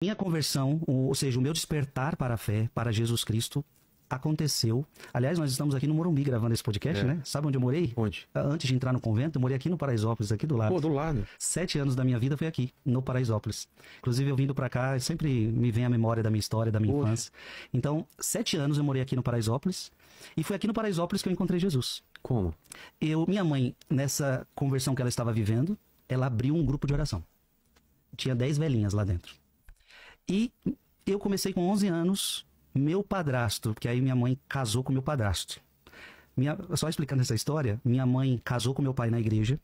Minha conversão, ou seja, o meu despertar para a fé, para Jesus Cristo, aconteceu. Aliás, nós estamos aqui no Morumbi gravando esse podcast, né? Sabe onde eu morei? Onde? Antes de entrar no convento, eu morei aqui no Paraisópolis, aqui do lado. Pô, do lado. 7 anos da minha vida foi aqui, no Paraisópolis. Inclusive, eu vindo pra cá, sempre me vem a memória da minha história, da minha infância. Então, 7 anos eu morei aqui no Paraisópolis. E foi aqui no Paraisópolis que eu encontrei Jesus. Como? Minha mãe, nessa conversão que ela estava vivendo, ela abriu um grupo de oração. Tinha 10 velhinhas lá dentro. E eu comecei com 11 anos, meu padrasto, porque aí minha mãe casou com meu padrasto. Só explicando essa história, minha mãe casou com meu pai na igreja,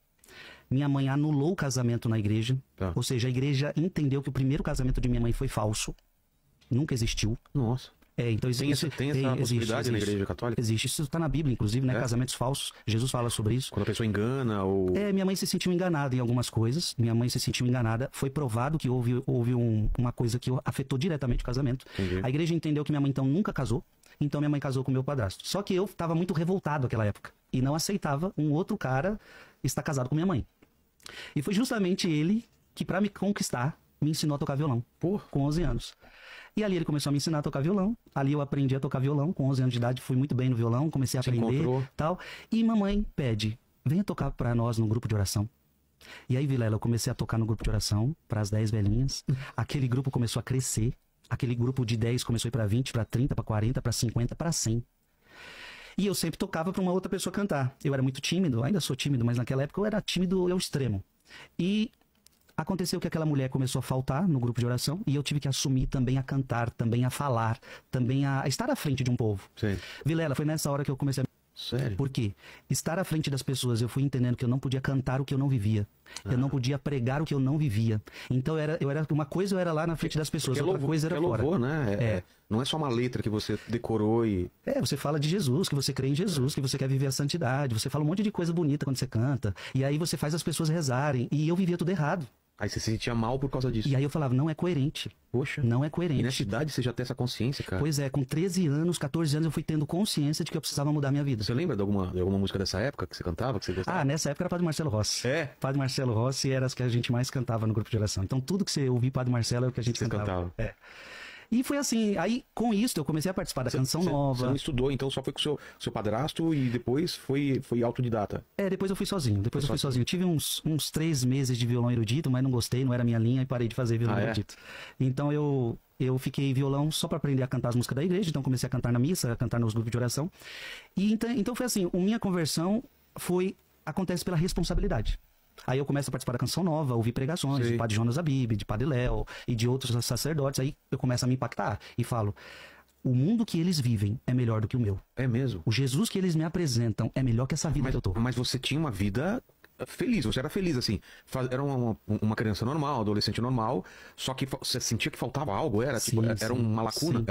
minha mãe anulou o casamento na igreja, ou seja, a igreja entendeu que o primeiro casamento de minha mãe foi falso, nunca existiu. Nossa. Então tem essa possibilidade na igreja católica? Existe, isso está na Bíblia, inclusive, né? Casamentos falsos, Jesus fala sobre isso. Quando a pessoa engana ou... Minha mãe se sentiu enganada em algumas coisas, minha mãe se sentiu enganada, foi provado que houve uma coisa que afetou diretamente o casamento. Entendi. A igreja entendeu que minha mãe então nunca casou, então minha mãe casou com meu padrasto. Só que eu estava muito revoltado naquela época, e não aceitava um outro cara estar casado com minha mãe. E foi justamente ele que, para me conquistar, me ensinou a tocar violão, com 11 anos. E ali ele começou a me ensinar a tocar violão. Ali eu aprendi a tocar violão. Com 11 anos de idade, fui muito bem no violão. Comecei a aprender tal. E mamãe pede, venha tocar para nós no grupo de oração. E aí, Vilela, eu comecei a tocar no grupo de oração para as 10 velhinhas. Aquele grupo começou a crescer. Aquele grupo de 10 começou a ir para 20, para 30, para 40, para 50, para 100. E eu sempre tocava para uma outra pessoa cantar. Eu era muito tímido, ainda sou tímido, mas naquela época eu era tímido ao extremo. E aconteceu que aquela mulher começou a faltar no grupo de oração e eu tive que assumir também a cantar, também a falar, também a estar à frente de um povo. Sim. Vilela, foi nessa hora que eu comecei a... Sério? Por quê? Estar à frente das pessoas, eu fui entendendo que eu não podia cantar o que eu não vivia. Eu não podia pregar o que eu não vivia. Então uma coisa eu era lá na frente das pessoas, outra coisa era fora. Louvor, né? Não é só uma letra que você decorou e... Você fala de Jesus, que você crê em Jesus, que você quer viver a santidade, você fala um monte de coisa bonita quando você canta, e aí você faz as pessoas rezarem, e eu vivia tudo errado. Aí você se sentia mal por causa disso. E aí eu falava, não é coerente. Poxa. Não é coerente. E nessa idade você já tem essa consciência, cara? Pois é, com 13 anos, 14 anos eu fui tendo consciência de que eu precisava mudar minha vida. Você lembra de alguma música dessa época que você cantava, que você gostava? Nessa época era Padre Marcelo Rossi. Padre Marcelo Rossi era as que a gente mais cantava no grupo de oração. Então tudo que você ouvia Padre Marcelo é o que a gente cantava. E foi assim, aí com isso eu comecei a participar da Canção Nova. Você não estudou, então só foi com o seu padrasto e depois foi autodidata? Depois eu fui sozinho, Eu tive uns 3 meses de violão erudito, mas não gostei, não era minha linha e parei de fazer violão erudito. Então eu fiquei violão só para aprender a cantar as músicas da igreja, então comecei a cantar na missa, a cantar nos grupos de oração. E então foi assim, a minha conversão acontece pela responsabilidade. Aí eu começo a participar da Canção Nova, ouvir pregações de Padre Jonas Abib, de Padre Léo e de outros sacerdotes. Aí eu começo a me impactar e falo, o mundo que eles vivem é melhor do que o meu. É mesmo? O Jesus que eles me apresentam é melhor que essa vida que eu tô. Mas você tinha uma vida feliz, você era feliz, assim. Era uma criança normal, adolescente normal, só que você sentia que faltava algo, era uma lacuna?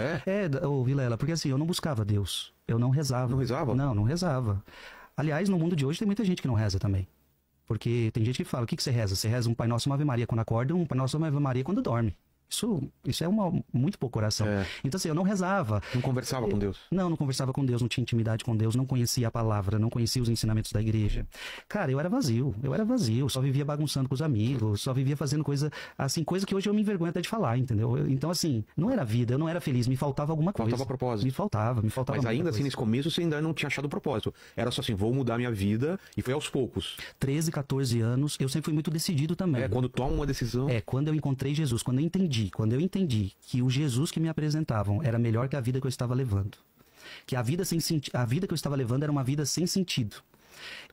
Vilela, porque assim, eu não buscava Deus, eu não rezava. Não rezava? Não rezava. Aliás, no mundo de hoje tem muita gente que não reza também. Porque tem gente que fala, o que você reza? Você reza um Pai Nosso e uma Ave Maria quando acorda, um Pai Nosso e uma Ave Maria quando dorme. Isso é muito pouco oração. Então assim, eu não rezava. Não conversava com Deus? Não conversava com Deus, não tinha intimidade com Deus, não conhecia a palavra, não conhecia os ensinamentos da igreja. Cara, eu era vazio, só vivia bagunçando com os amigos, só vivia fazendo coisa que hoje eu me envergonho até de falar, entendeu? Então assim, não era vida, eu não era feliz, me faltava alguma coisa. Faltava propósito. Me faltava. Mas ainda assim, nesse começo, você ainda não tinha achado o propósito. Era só assim, vou mudar minha vida, e foi aos poucos. 13, 14 anos, eu sempre fui muito decidido também. Quando toma uma decisão. Quando eu encontrei Jesus, quando eu entendi que o Jesus que me apresentavam era melhor que a vida que eu estava levando. Que a vida que eu estava levando era uma vida sem sentido.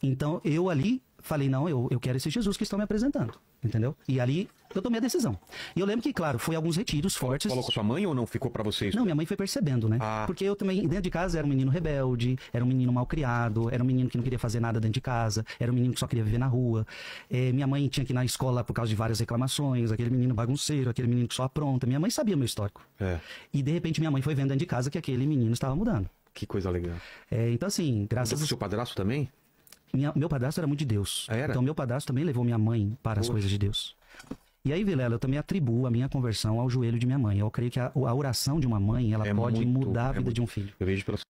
Então eu ali falei, não, eu quero esse Jesus que estão me apresentando. Entendeu? E ali eu tomei a decisão. E eu lembro que, claro, foi alguns retiros fortes. Falou com sua mãe ou não ficou pra você isso? Não, minha mãe foi percebendo, né? Porque eu também, dentro de casa, era um menino rebelde, era um menino mal criado, era um menino que não queria fazer nada dentro de casa, era um menino que só queria viver na rua. Minha mãe tinha que ir na escola por causa de várias reclamações, aquele menino bagunceiro, aquele menino que só apronta. Minha mãe sabia meu histórico. E de repente minha mãe foi vendo dentro de casa que aquele menino estava mudando. Que coisa legal. Então assim, graças a... Seu padrasto também? Meu padrasto era muito de Deus. Então meu padrasto também levou minha mãe para as coisas de Deus. E aí, Vilela, eu também atribuo a minha conversão ao joelho de minha mãe. Eu creio que a oração de uma mãe, ela pode mudar a vida de um filho. Eu vejo pelas